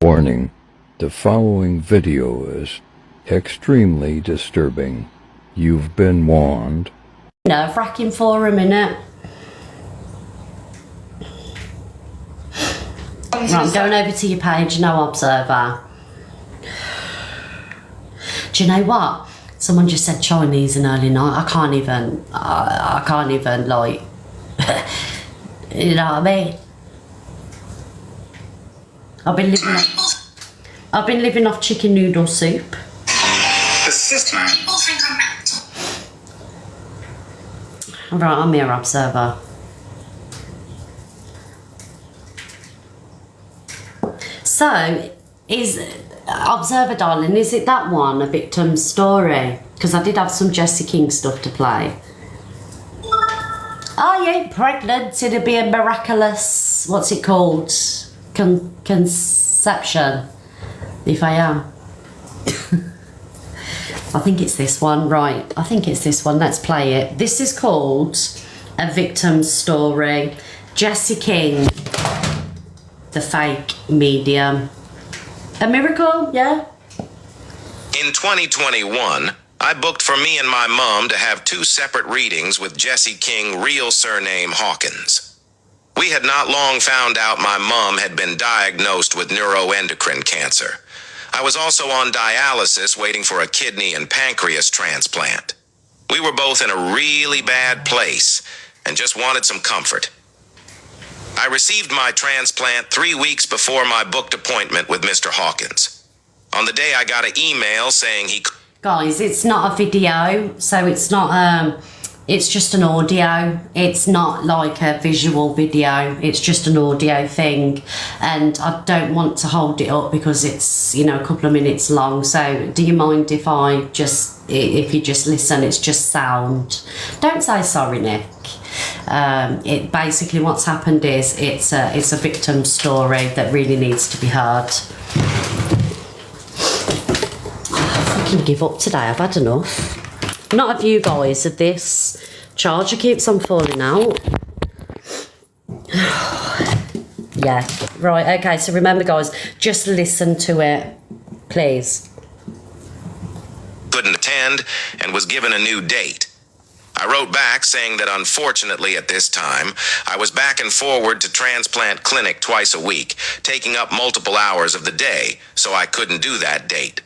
Warning, the following video is extremely disturbing. You've been warned. Nerve-wracking for a minute. Right, I'm going over to your page, no observer. Do you know what? Someone just said Chinese in early night. I can't even like, you know what I mean? I've been living off chicken noodle soup. The system. People think I'm mental. Right, I'm your observer. So, is Observer darling, is it that one, a victim's story? Because I did have some Jesse King stuff to play. Are you pregnant? It'll be a miraculous, what's it called? Conception. If I am. I think it's this one, right. I think it's this one, let's play it. This is called A Victim's Story. Jesse King, the fake medium. A miracle, yeah? In 2021, I booked for me and my mom to have 2 separate readings with Jesse King, real surname Hawkins. We had not long found out my mom had been diagnosed with neuroendocrine cancer. I was also on dialysis waiting for a kidney and pancreas transplant. We were both in a really bad place and just wanted some comfort. I received my transplant 3 weeks before my booked appointment with Mr. Hawkins. On the day I got an email saying he... Guys, it's not a video, so it's not, it's just an audio. It's not like a visual video. It's just an audio thing. And I don't want to hold it up because it's, you know, a couple of minutes long. So do you mind if if you just listen, it's just sound. Don't say sorry, Nick. It basically what's happened is it's a victim story that really needs to be heard. I fucking give up today. I've had enough. Not of you guys, of this charger keeps on falling out. Yeah, right, okay, so remember guys, just listen to it, please. Couldn't attend and was given a new date. I wrote back saying that unfortunately at this time, I was back and forward to transplant clinic twice a week, taking up multiple hours of the day, so I couldn't do that date.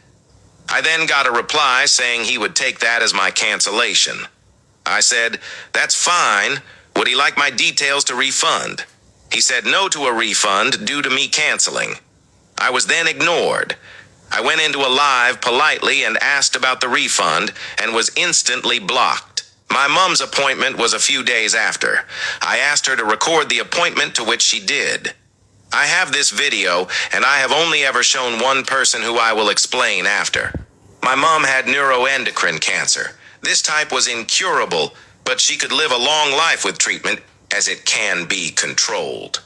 I then got a reply saying he would take that as my cancellation. I said, that's fine. Would he like my details to refund? He said no to a refund due to me canceling. I was then ignored. I went into a live politely and asked about the refund and was instantly blocked. My mom's appointment was a few days after. I asked her to record the appointment, to which she did. I have this video, and I have only ever shown one person who I will explain after. My mom had neuroendocrine cancer. This type was incurable, but she could live a long life with treatment as it can be controlled.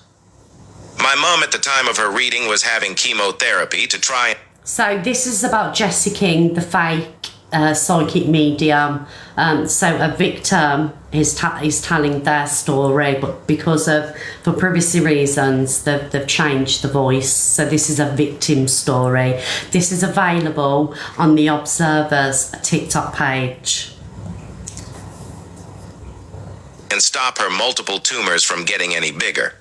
My mom at the time of her reading was having chemotherapy to try... So this is about Jesse King, the fake psychic medium. So a victim is telling their story, but for privacy reasons, they've changed the voice. So this is a victim story. This is available on the Observer's TikTok page. And stop her multiple tumors from getting any bigger.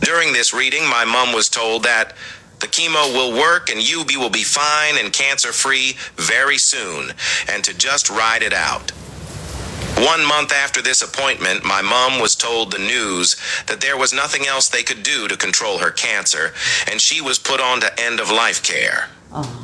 During this reading, my mom was told that the chemo will work and you will be fine and cancer-free very soon, and to just ride it out. 1 month after this appointment, my mom was told the news that there was nothing else they could do to control her cancer, and she was put on to end-of-life care. Oh.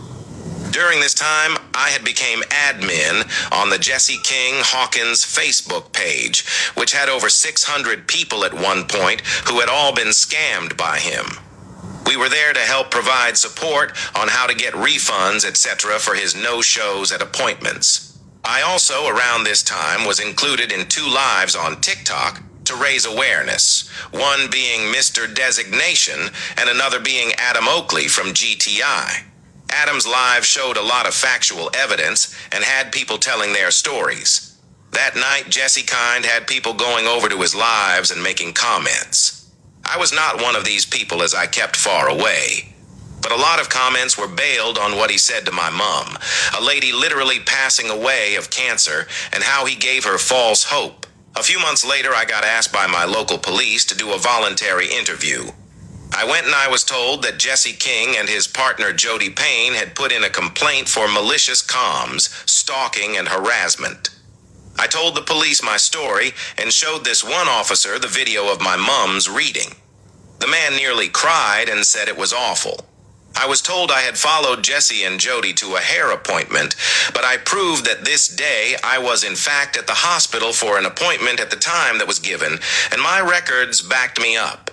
During this time, I had become admin on the Jesse King Hawkins Facebook page, which had over 600 people at one point who had all been scammed by him. We were there to help provide support on how to get refunds, etc. for his no-shows at appointments. I also, around this time, was included in 2 lives on TikTok to raise awareness, one being Mr. Designation and another being Adam Oakley from GTI. Adam's live showed a lot of factual evidence and had people telling their stories. That night, Jesse Kind had people going over to his lives and making comments. I was not one of these people as I kept far away. But a lot of comments were bailed on what he said to my mom, a lady literally passing away of cancer, and how he gave her false hope. A few months later, I got asked by my local police to do a voluntary interview. I went and I was told that Jesse King and his partner Jody Payne had put in a complaint for malicious comms, stalking, and harassment. I told the police my story and showed this one officer the video of my mom's reading. The man nearly cried and said it was awful. I was told I had followed Jesse and Jody to a hair appointment, but I proved that this day I was in fact at the hospital for an appointment at the time that was given, and my records backed me up.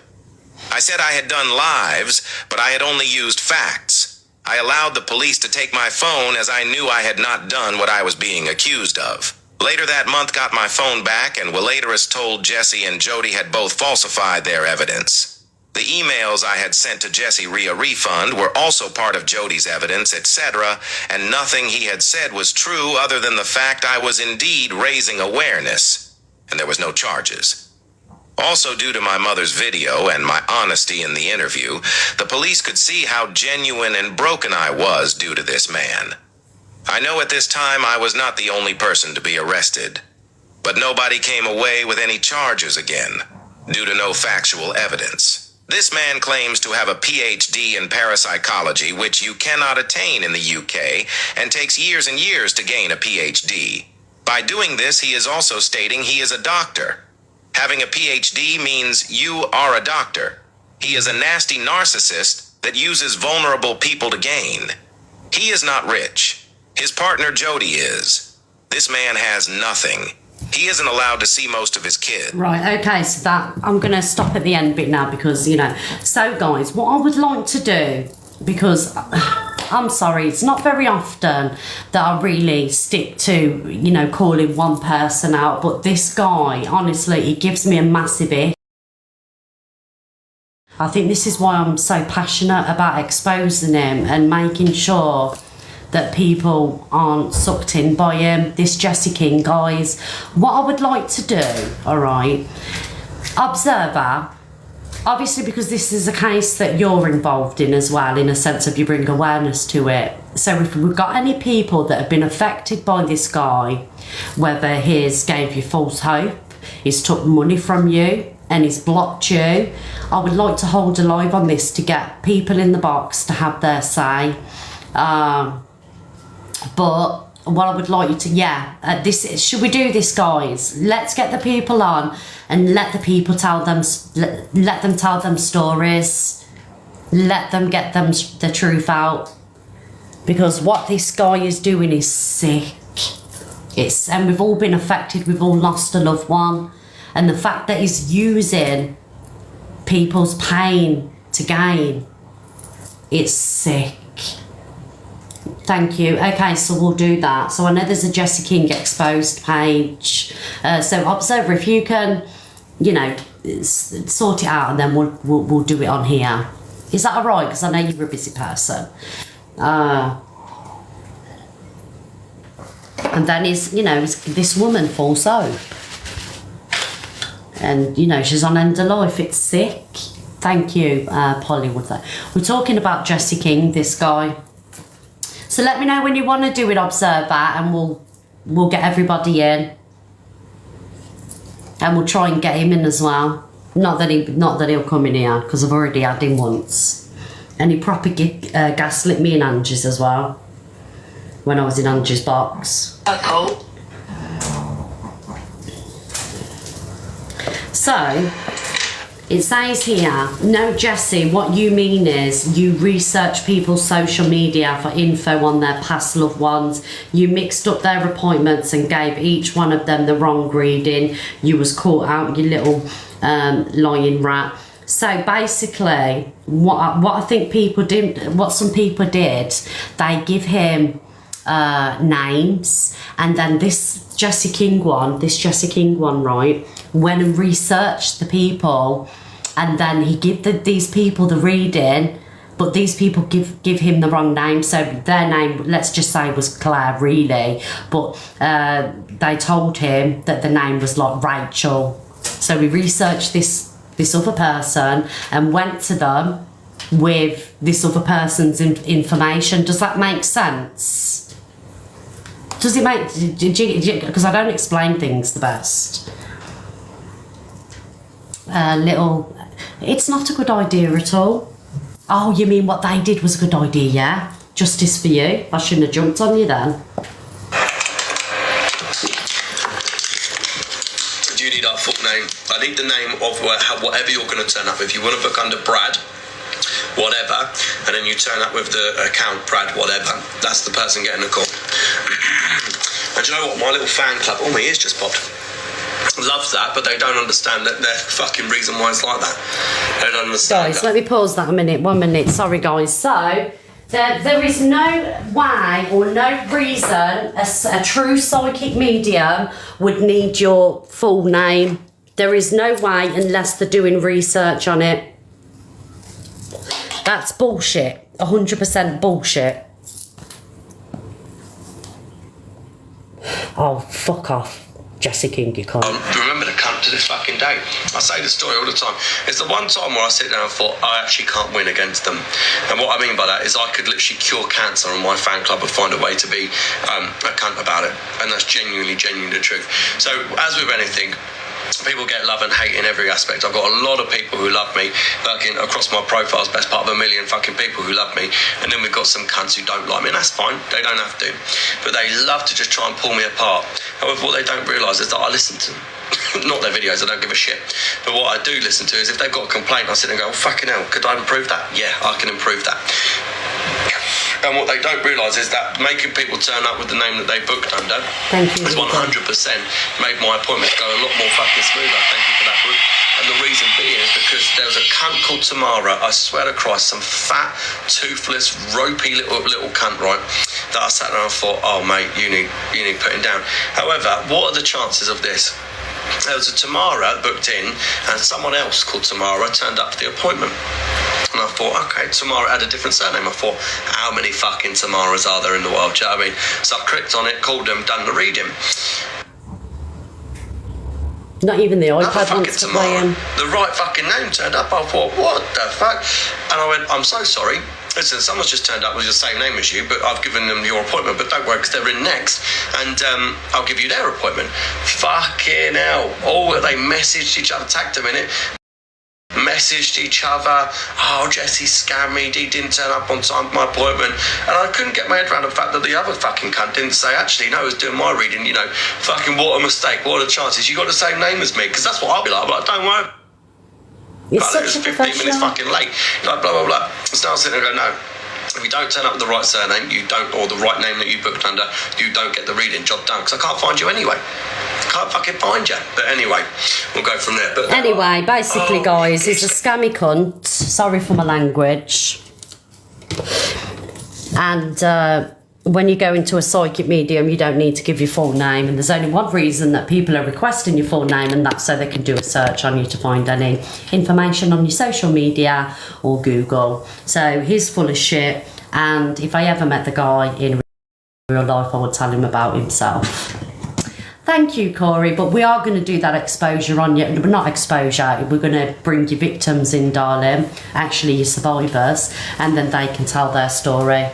I said I had done lives, but I had only used facts. I allowed the police to take my phone as I knew I had not done what I was being accused of. Later that month got my phone back, and Waleterus told Jesse and Jody had both falsified their evidence. The emails I had sent to Jesse re a refund were also part of Jody's evidence, etc., and nothing he had said was true other than the fact I was indeed raising awareness, and there was no charges. Also, due to my mother's video and my honesty in the interview, the police could see how genuine and broken I was due to this man. I know at this time I was not the only person to be arrested, but nobody came away with any charges again, due to no factual evidence. This man claims to have a PhD in parapsychology, which you cannot attain in the UK, and takes years and years to gain a PhD. By doing this, he is also stating he is a doctor. Having a PhD means you are a doctor. He is a nasty narcissist that uses vulnerable people to gain. He is not rich. His partner Jody is. This man has nothing. He isn't allowed to see most of his kids. Right, okay, so that, I'm going to stop at the end bit now because, so guys, what I would like to do, because I'm sorry, it's not very often that I really stick to, calling one person out, but this guy, honestly, he gives me a massive ick. I think this is why I'm so passionate about exposing him and making sure that people aren't sucked in by him. This Jesse King, guys. What I would like to do, alright, Observer, obviously because this is a case that you're involved in as well, in a sense of you bring awareness to it. So if we've got any people that have been affected by this guy, whether he's gave you false hope, he's took money from you, and he's blocked you, I would like to hold a live on this to get people in the box to have their say. But what I would like you to, should we do this, guys? Let's get the people on and let the people tell them, let them tell them stories. Let them get them the truth out. Because what this guy is doing is sick. And we've all been affected, we've all lost a loved one. And the fact that he's using people's pain to gain, it's sick. Thank you. Okay, so we'll do that. So I know there's a Jesse King exposed page. So Observer, if you can, sort it out, and then we'll do it on here. Is that all right? Because I know you're a busy person. And then is this woman false hope, and she's on end of life. It's sick. Thank you, Polly. We're talking about Jesse King, this guy. So let me know when you want to do it, Observer, and we'll get everybody in, and we'll try and get him in as well. Not that he'll come in here, because I've already had him once, and he proper gaslit me in Angie's as well when I was in Angie's box. Cool. So it says here, no, Jesse, what you mean is you research people's social media for info on their past loved ones. You mixed up their appointments and gave each one of them the wrong reading. You was caught out, you little lying rat. So basically, what I think people did, what some people did, they give him names, and then this Jesse King one, right, went and researched the people, and then he give these people the reading, but these people give him the wrong name. So their name, let's just say, was Claire, really, but they told him that the name was like Rachel. So we researched this other person and went to them with this other person's information. Does that make sense? Does it make... Because I don't explain things the best. It's not a good idea at all. Oh, you mean what they did was a good idea, yeah? Justice for you. I shouldn't have jumped on you then. Do you need our full name? I need the name of whatever you're going to turn up. If you want to book under Brad, whatever, and then you turn up with the account Brad, whatever, that's the person getting the call. And do you know what? My little fan club, oh, my ears just popped. Love that, but they don't understand that their fucking reason why it's like that. They don't understand. Guys, let me pause that a minute. 1 minute. Sorry, guys. So, there is no way or no reason a true psychic medium would need your full name. There is no way unless they're doing research on it. That's bullshit. 100% bullshit. Oh, fuck off. Jessica, you can't. Remember the cunt to this fucking day. I say the story all the time. It's the one time where I sit down and thought, I actually can't win against them. And what I mean by that is I could literally cure cancer and my fan club would find a way to be a cunt about it. And that's genuinely the truth. So, as with anything, people get love and hate in every aspect. I've got a lot of people who love me, fucking across my profiles, best part of 1 million fucking people who love me, and then we've got some cunts who don't like me, and that's fine, they don't have to, but they love to just try and pull me apart. However, what they don't realise is that I listen to them. Not their videos, I don't give a shit, but what I do listen to is if they've got a complaint, I sit and go, oh, fucking hell, could I improve that? Yeah, I can improve that. And what they don't realise is that making people turn up with the name that they booked under has 100% made my appointments go a lot more fucking smoother. Thank you for that, Brooke. And the reason being is because there was a cunt called Tamara, I swear to Christ, some fat, toothless, ropey little cunt, right, that I sat there and thought, oh mate, you need putting down. However, what are the chances of this? There was a Tamara booked in and someone else called Tamara turned up to the appointment. And I thought, okay, Tamara had a different surname. I thought, how many fucking Tamaras are there in the world? Do you know what I mean? So I clicked on it, called them, done the reading. Not even the iPad wants to play him. The right fucking name turned up. I thought, what the fuck? And I went, I'm so sorry. Listen, someone's just turned up with the same name as you, but I've given them your appointment, but don't worry, because they're in next, and I'll give you their appointment. Fucking hell. Oh, they messaged each other, tagged them in it, messaged each other, oh, Jesse scammed me, he didn't turn up on time for my appointment, and I couldn't get my head around the fact that the other fucking cunt didn't say, actually, no, I was doing my reading, you know, fucking what a mistake, what are the chances, you got the same name as me, because that's what I'll be like, don't worry. It's it was 15 minutes fucking late, like blah blah blah. So I was sitting there and go, no, if you don't turn up with the right surname, you don't, or the right name that you booked under, you don't get the reading, job done, because I can't find you anyway. Can't fucking find you. But anyway, we'll go from there. But anyway, basically, guys, he's a scammy cunt. Sorry for my language. And when you go into a psychic medium, you don't need to give your full name, and there's only one reason that people are requesting your full name, and that's so they can do a search on you to find any information on your social media or Google. So he's full of shit, and if I ever met the guy in real life, I would tell him about himself. Thank you, Corey, but we are going to do that exposure on you. Not exposure, we're going to bring your victims in, darling, actually your survivors, and then they can tell their story.